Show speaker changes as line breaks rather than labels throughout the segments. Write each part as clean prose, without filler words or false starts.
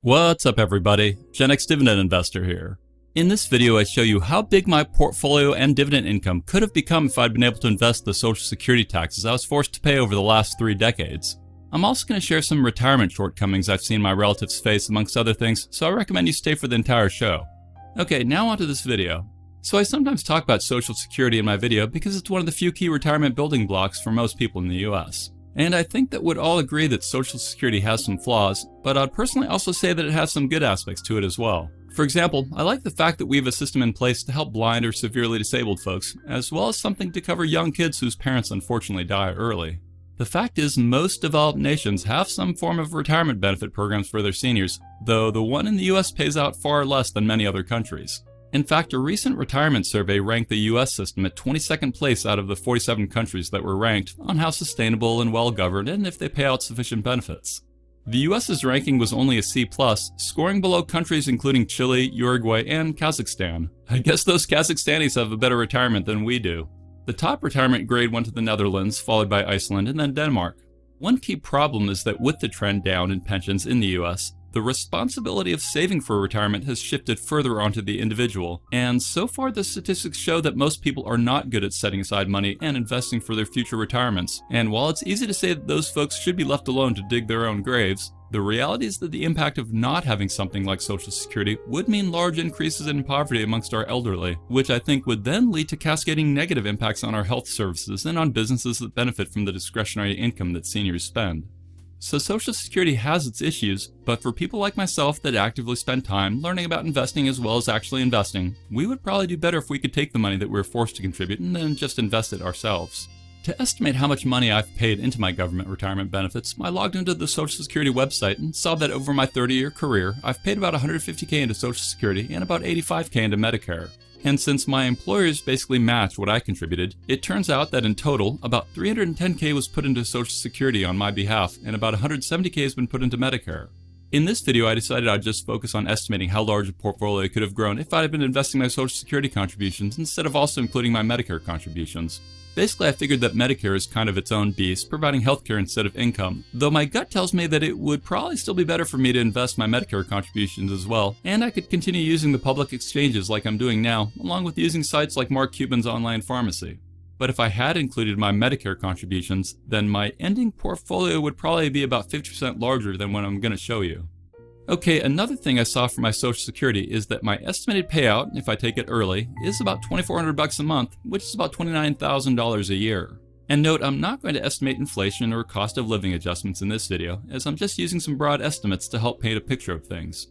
What's up everybody, Gen X Dividend Investor here. In this video I show you how big my portfolio and dividend income could have become if I'd been able to invest the Social Security taxes I was forced to pay over the last 3 decades. I'm also going to share some retirement shortcomings I've seen my relatives face amongst other things, so I recommend you stay for the entire show. Okay, now onto this video. So I sometimes talk about Social Security in my video because it's one of the few key retirement building blocks for most people in the US. And I think that we'd all agree that Social Security has some flaws, but I'd personally also say that it has some good aspects to it as well. For example, I like the fact that we have a system in place to help blind or severely disabled folks, as well as something to cover young kids whose parents unfortunately die early. The fact is, most developed nations have some form of retirement benefit programs for their seniors, though the one in the US pays out far less than many other countries. In fact, a recent retirement survey ranked the US system at 22nd place out of the 47 countries that were ranked on how sustainable and well-governed and if they pay out sufficient benefits. The US's ranking was only a C+, scoring below countries including Chile, Uruguay, and Kazakhstan. I guess those Kazakhstanis have a better retirement than we do. The top retirement grade went to the Netherlands, followed by Iceland, and then Denmark. One key problem is that with the trend down in pensions in the US, the responsibility of saving for retirement has shifted further onto the individual, and so far the statistics show that most people are not good at setting aside money and investing for their future retirements. And while it's easy to say that those folks should be left alone to dig their own graves, the reality is that the impact of not having something like Social Security would mean large increases in poverty amongst our elderly, which I think would then lead to cascading negative impacts on our health services and on businesses that benefit from the discretionary income that seniors spend. So Social Security has its issues, but for people like myself that actively spend time learning about investing as well as actually investing, we would probably do better if we could take the money that we're forced to contribute and then just invest it ourselves. To estimate how much money I've paid into my government retirement benefits, I logged into the Social Security website and saw that over my 30-year career, I've paid about $150K into Social Security and about $85K into Medicare. And since my employers basically matched what I contributed, it turns out that in total, about $310K was put into Social Security on my behalf, and about $170K has been put into Medicare. In this video, I decided I'd just focus on estimating how large a portfolio could have grown if I had been investing my Social Security contributions instead of also including my Medicare contributions. Basically, I figured that Medicare is kind of its own beast, providing healthcare instead of income, though my gut tells me that it would probably still be better for me to invest my Medicare contributions as well, and I could continue using the public exchanges like I'm doing now, along with using sites like Mark Cuban's online pharmacy. But if I had included my Medicare contributions, then my ending portfolio would probably be about 50% larger than what I'm going to show you. Okay, another thing I saw for my Social Security is that my estimated payout, if I take it early, is about $2,400 a month, which is about $29,000 a year. And note, I'm not going to estimate inflation or cost of living adjustments in this video, as I'm just using some broad estimates to help paint a picture of things.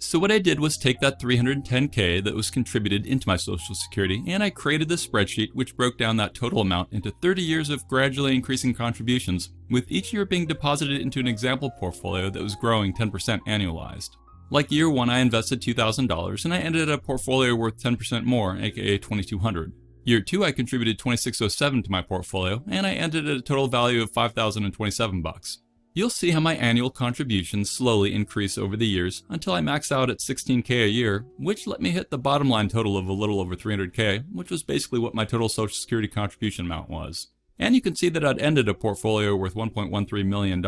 So what I did was take that $310K that was contributed into my Social Security, and I created this spreadsheet which broke down that total amount into 30 years of gradually increasing contributions, with each year being deposited into an example portfolio that was growing 10% annualized. Like year 1, I invested $2,000 and I ended at a portfolio worth 10% more, aka $2,200. Year 2, I contributed $2,607 to my portfolio, and I ended at a total value of $5,027. You'll see how my annual contributions slowly increase over the years until I max out at $16K a year, which let me hit the bottom line total of a little over $300K, which was basically what my total Social Security contribution amount was. And you can see that I'd ended a portfolio worth $1.13 million.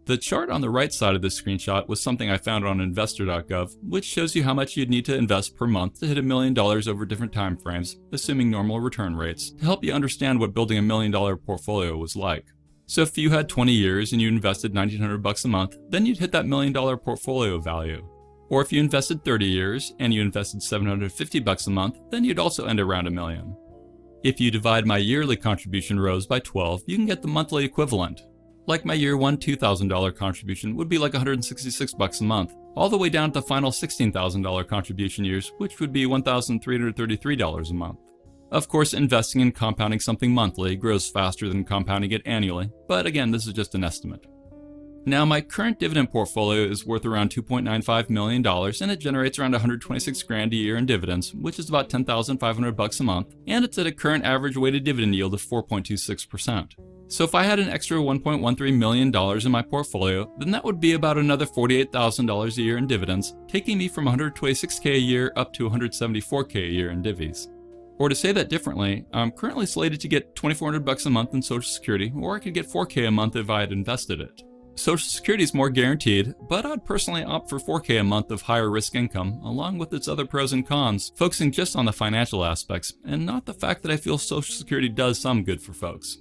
The chart on the right side of this screenshot was something I found on investor.gov, which shows you how much you'd need to invest per month to hit $1 million over different time frames, assuming normal return rates, to help you understand what building $1 million portfolio was like. So if you had 20 years and you invested $1,900 a month, then you'd hit that $1 million portfolio value. Or if you invested 30 years and you invested $750 a month, then you'd also end around $1 million. If you divide my yearly contribution rows by 12, you can get the monthly equivalent. Like my year 1 $2,000 contribution would be like $166 a month, all the way down to the final $16,000 contribution years, which would be $1,333 a month. Of course, investing and compounding something monthly grows faster than compounding it annually, but again, this is just an estimate. Now, my current dividend portfolio is worth around $2.95 million, and it generates around $126,000 a year in dividends, which is about $10,500 a month, and it's at a current average weighted dividend yield of 4.26%. So if I had an extra $1.13 million in my portfolio, then that would be about another $48,000 a year in dividends, taking me from $126K a year up to $174K a year in divvies. Or to say that differently, I'm currently slated to get $2,400 a month in Social Security, or I could get $4K a month if I had invested it. Social Security is more guaranteed, but I'd personally opt for $4K a month of higher risk income, along with its other pros and cons, focusing just on the financial aspects, and not the fact that I feel Social Security does some good for folks.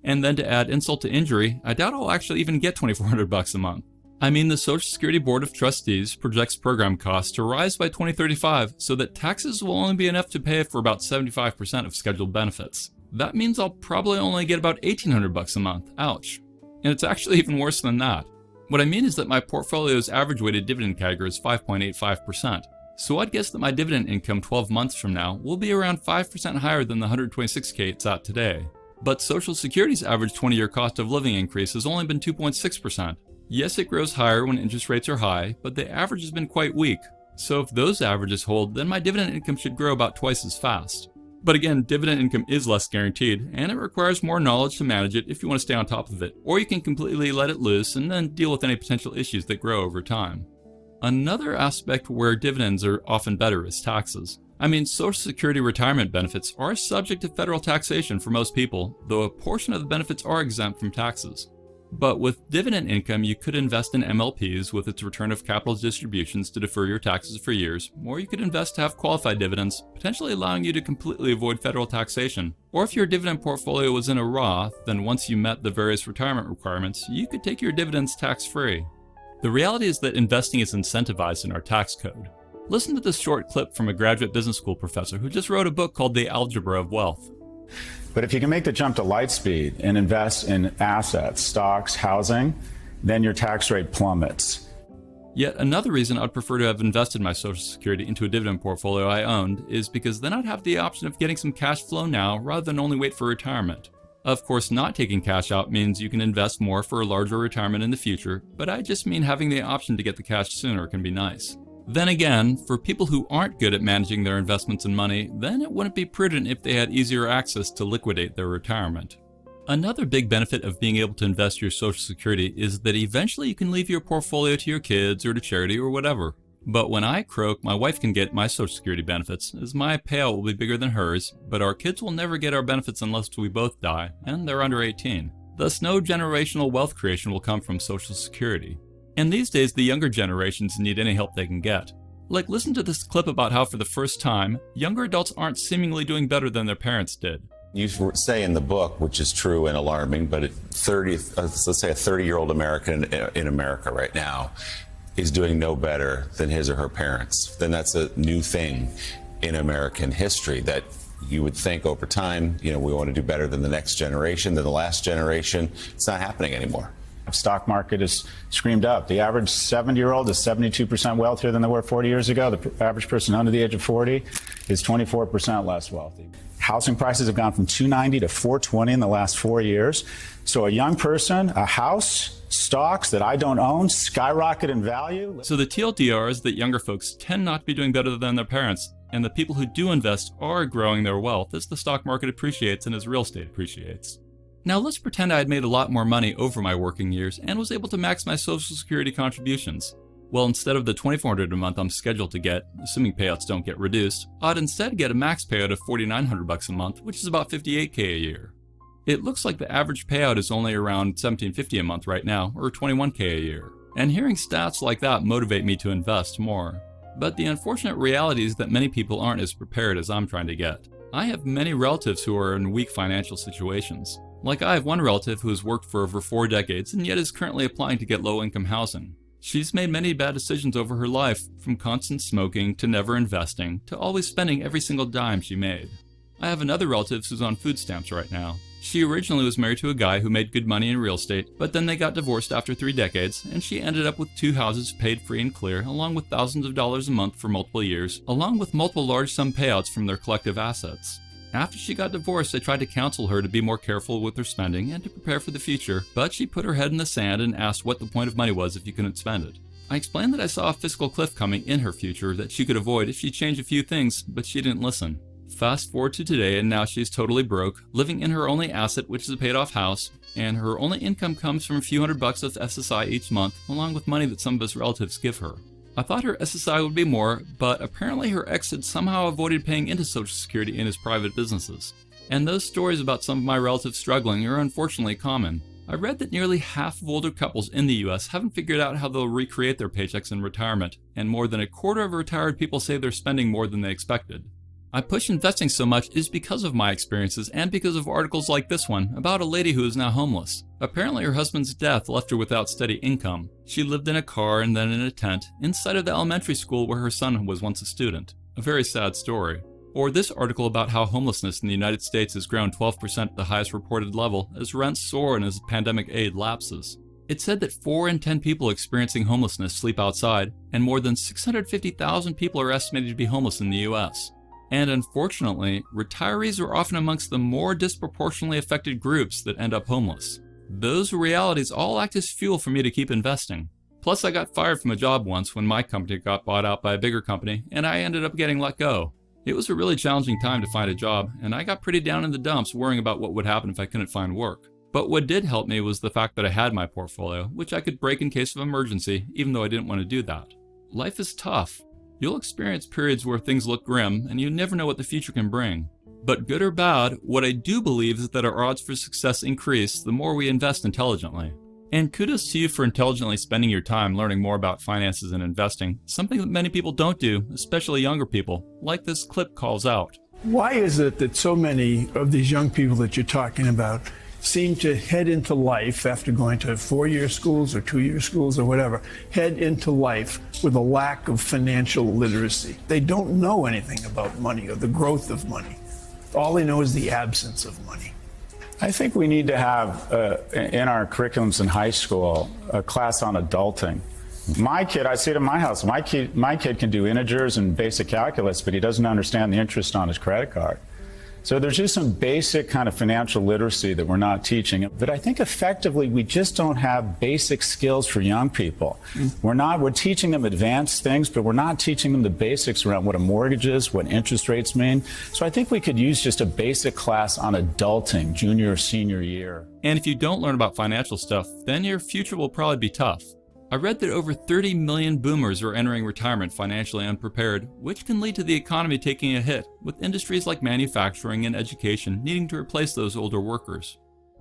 And then to add insult to injury, I doubt I'll actually even get $2,400 a month. I mean, the Social Security Board of Trustees projects program costs to rise by 2035 so that taxes will only be enough to pay for about 75% of scheduled benefits. That means I'll probably only get about $1,800 a month. Ouch. And it's actually even worse than that. What I mean is that my portfolio's average weighted dividend CAGR is 5.85%. So I'd guess that my dividend income 12 months from now will be around 5% higher than the $126K it's at today. But Social Security's average 20-year cost of living increase has only been 2.6%. Yes, it grows higher when interest rates are high, but the average has been quite weak. So if those averages hold, then my dividend income should grow about twice as fast. But again, dividend income is less guaranteed, and it requires more knowledge to manage it if you want to stay on top of it, or you can completely let it loose and then deal with any potential issues that grow over time. Another aspect where dividends are often better is taxes. I mean, Social Security retirement benefits are subject to federal taxation for most people, though a portion of the benefits are exempt from taxes. But with dividend income, you could invest in MLPs with its return of capital distributions to defer your taxes for years, or you could invest to have qualified dividends, potentially allowing you to completely avoid federal taxation. Or if your dividend portfolio was in a Roth, then once you met the various retirement requirements, you could take your dividends tax-free. The reality is that investing is incentivized in our tax code. Listen to this short clip from a graduate business school professor who just wrote a book called The Algebra of Wealth.
But if you can make the jump to light speed and invest in assets, stocks, housing, then your tax rate plummets.
Yet another reason I'd prefer to have invested my Social Security into a dividend portfolio I owned is because then I'd have the option of getting some cash flow now rather than only wait for retirement. Of course, not taking cash out means you can invest more for a larger retirement in the future, but I just mean having the option to get the cash sooner can be nice. Then again, for people who aren't good at managing their investments and money, then it wouldn't be prudent if they had easier access to liquidate their retirement. Another big benefit of being able to invest your Social Security is that eventually you can leave your portfolio to your kids or to charity or whatever. But when I croak, my wife can get my Social Security benefits, as my payout will be bigger than hers, but our kids will never get our benefits unless we both die, and they're under 18. Thus, no generational wealth creation will come from Social Security. And these days, the younger generations need any help they can get. Like, listen to this clip about how for the first time, younger adults aren't seemingly doing better than their parents did.
You say in the book, which is true and alarming, but let's say a 30-year-old American in America right now is doing no better than his or her parents. Then that's a new thing in American history that you would think over time, we want to do better than the next generation, than the last generation. It's not happening anymore.
The stock market is screamed up. The average 70-year-old is 72% wealthier than they were 40 years ago. The average person under the age of 40 is 24% less wealthy. Housing prices have gone from $290 to $420 in the last 4 years. So a young person, a house, stocks that I don't own skyrocket in value.
So the TLDR is that younger folks tend not to be doing better than their parents, and the people who do invest are growing their wealth as the stock market appreciates and as real estate appreciates. Now let's pretend I had made a lot more money over my working years and was able to max my Social Security contributions. Well, instead of the $2,400 a month I'm scheduled to get, assuming payouts don't get reduced, I'd instead get a max payout of $4,900 a month, which is about $58K a year. It looks like the average payout is only around $1,750 a month right now, or $21K a year. And hearing stats like that motivate me to invest more. But the unfortunate reality is that many people aren't as prepared as I'm trying to get. I have many relatives who are in weak financial situations. Like, I have one relative who has worked for over 4 decades and yet is currently applying to get low-income housing. She's made many bad decisions over her life, from constant smoking to never investing to always spending every single dime she made. I have another relative who's on food stamps right now. She originally was married to a guy who made good money in real estate, but then they got divorced after 3 decades, and she ended up with 2 houses paid free and clear, along with thousands of dollars a month for multiple years, along with multiple large sum payouts from their collective assets. After she got divorced, I tried to counsel her to be more careful with her spending and to prepare for the future, but she put her head in the sand and asked what the point of money was if you couldn't spend it. I explained that I saw a fiscal cliff coming in her future that she could avoid if she changed a few things, but she didn't listen. Fast forward to today, and now she's totally broke, living in her only asset, which is a paid-off house, and her only income comes from a few $100 of SSI each month, along with money that some of his relatives give her. I thought her SSI would be more, but apparently her ex had somehow avoided paying into Social Security in his private businesses. And those stories about some of my relatives struggling are unfortunately common. I read that nearly half of older couples in the US haven't figured out how they'll recreate their paychecks in retirement, and more than a quarter of retired people say they're spending more than they expected. I push investing so much is because of my experiences and because of articles like this one about a lady who is now homeless. Apparently her husband's death left her without steady income. She lived in a car and then in a tent inside of the elementary school where her son was once a student. A very sad story. Or this article about how homelessness in the United States has grown 12% at the highest reported level as rents soar and as pandemic aid lapses. It said that 4 in 10 people experiencing homelessness sleep outside, and more than 650,000 people are estimated to be homeless in the US. And unfortunately, retirees are often amongst the more disproportionately affected groups that end up homeless. Those realities all act as fuel for me to keep investing. Plus, I got fired from a job once when my company got bought out by a bigger company, and I ended up getting let go. It was a really challenging time to find a job, and I got pretty down in the dumps worrying about what would happen if I couldn't find work. But what did help me was the fact that I had my portfolio, which I could break in case of emergency, even though I didn't want to do that. Life is tough. You'll experience periods where things look grim, and you never know what the future can bring. But good or bad, what I do believe is that our odds for success increase the more we invest intelligently. And kudos to you for intelligently spending your time learning more about finances and investing, something that many people don't do, especially younger people, like this clip calls out.
Why is it that so many of these young people that you're talking about seem to head into life after going to 4-year schools or 2-year schools or whatever, head into life with a lack of financial literacy? They don't know anything about money or the growth of money. All they know is the absence of money.
I think we need to have, in our curriculums in high school, a class on adulting. My kid, I see it in my house, my kid can do integers and basic calculus, but he doesn't understand the interest on his credit card. So there's just some basic kind of financial literacy that we're not teaching. But I think effectively we just don't have basic skills for young people. We're teaching them advanced things, but we're not teaching them the basics around what a mortgage is, what interest rates mean. So I think we could use just a basic class on adulting, junior or senior year.
And if you don't learn about financial stuff, then your future will probably be tough. I read that over 30 million boomers are entering retirement financially unprepared, which can lead to the economy taking a hit, with industries like manufacturing and education needing to replace those older workers.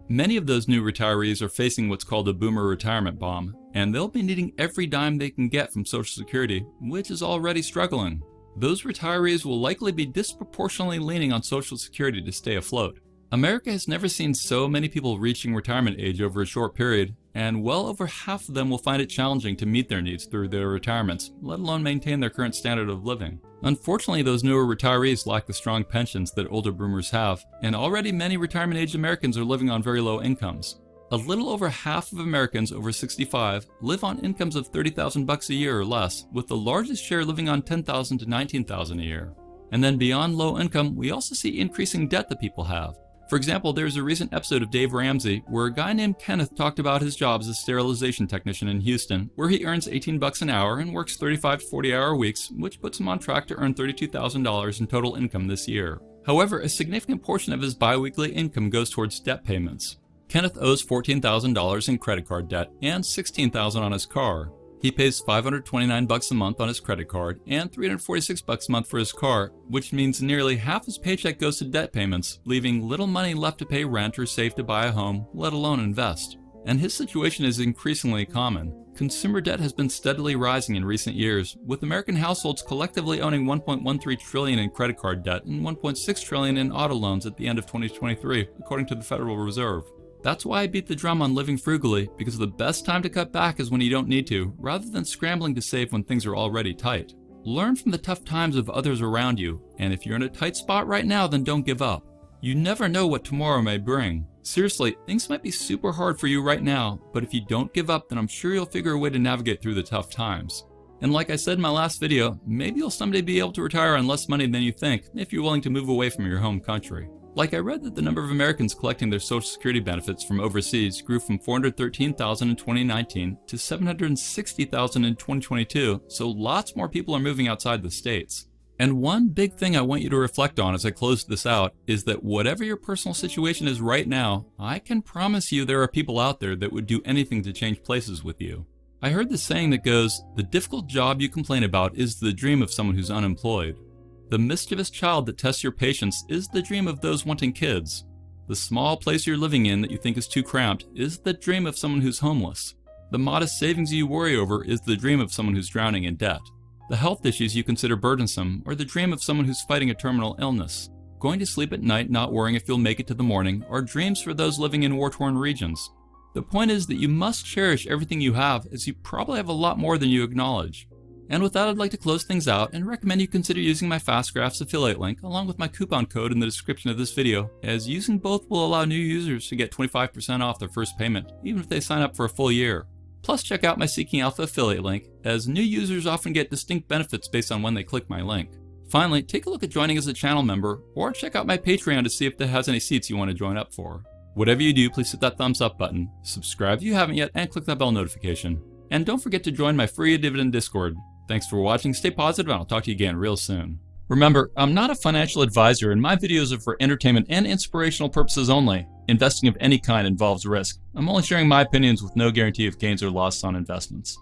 Many of those new retirees are facing what's called a boomer retirement bomb, and they'll be needing every dime they can get from Social Security, which is already struggling. Those retirees will likely be disproportionately leaning on Social Security to stay afloat. America has never seen so many people reaching retirement age over a short period, and well over half of them will find it challenging to meet their needs through their retirements, let alone maintain their current standard of living. Unfortunately, those newer retirees lack the strong pensions that older boomers have, and already many retirement-age Americans are living on very low incomes. A little over half of Americans over 65 live on incomes of $30,000 a year or less, with the largest share living on $10,000 to $19,000 a year. And then beyond low income, we also see increasing debt that people have. For example, there's a recent episode of Dave Ramsey where a guy named Kenneth talked about his job as a sterilization technician in Houston, where he earns $18 an hour and works 35 to 40-hour weeks, which puts him on track to earn $32,000 in total income this year. However, a significant portion of his biweekly income goes towards debt payments. Kenneth owes $14,000 in credit card debt and $16,000 on his car. He pays $529 a month on his credit card and $346 a month for his car, which means nearly half his paycheck goes to debt payments, leaving little money left to pay rent or save to buy a home, let alone invest. And his situation is increasingly common. Consumer debt has been steadily rising in recent years, with American households collectively owning $1.13 trillion in credit card debt and $1.6 trillion in auto loans at the end of 2023, according to the Federal Reserve. That's why I beat the drum on living frugally, because the best time to cut back is when you don't need to, rather than scrambling to save when things are already tight. Learn from the tough times of others around you, and if you're in a tight spot right now, then don't give up. You never know what tomorrow may bring. Seriously, things might be super hard for you right now, but if you don't give up, then I'm sure you'll figure a way to navigate through the tough times. And like I said in my last video, maybe you'll someday be able to retire on less money than you think if you're willing to move away from your home country. Like I read that the number of Americans collecting their Social Security benefits from overseas grew from 413,000 in 2019 to 760,000 in 2022, so lots more people are moving outside the States. And one big thing I want you to reflect on as I close this out is that whatever your personal situation is right now, I can promise you there are people out there that would do anything to change places with you. I heard this saying that goes, the difficult job you complain about is the dream of someone who's unemployed. The mischievous child that tests your patience is the dream of those wanting kids. The small place you're living in that you think is too cramped is the dream of someone who's homeless. The modest savings you worry over is the dream of someone who's drowning in debt. The health issues you consider burdensome are the dream of someone who's fighting a terminal illness. Going to sleep at night not worrying if you'll make it to the morning are dreams for those living in war-torn regions. The point is that you must cherish everything you have, as you probably have a lot more than you acknowledge. And with that, I'd like to close things out and recommend you consider using my FASTgraphs affiliate link along with my coupon code in the description of this video, as using both will allow new users to get 25% off their first payment, even if they sign up for a full year. Plus, check out my Seeking Alpha affiliate link, as new users often get distinct benefits based on when they click my link. Finally, take a look at joining as a channel member, or check out my Patreon to see if it has any seats you want to join up for. Whatever you do, please hit that thumbs up button, subscribe if you haven't yet, and click that bell notification. And don't forget to join my free Dividend Discord. Thanks for watching, stay positive, and I'll talk to you again real soon. Remember, I'm not a financial advisor, and my videos are for entertainment and inspirational purposes only. Investing of any kind involves risk. I'm only sharing my opinions with no guarantee of gains or losses on investments.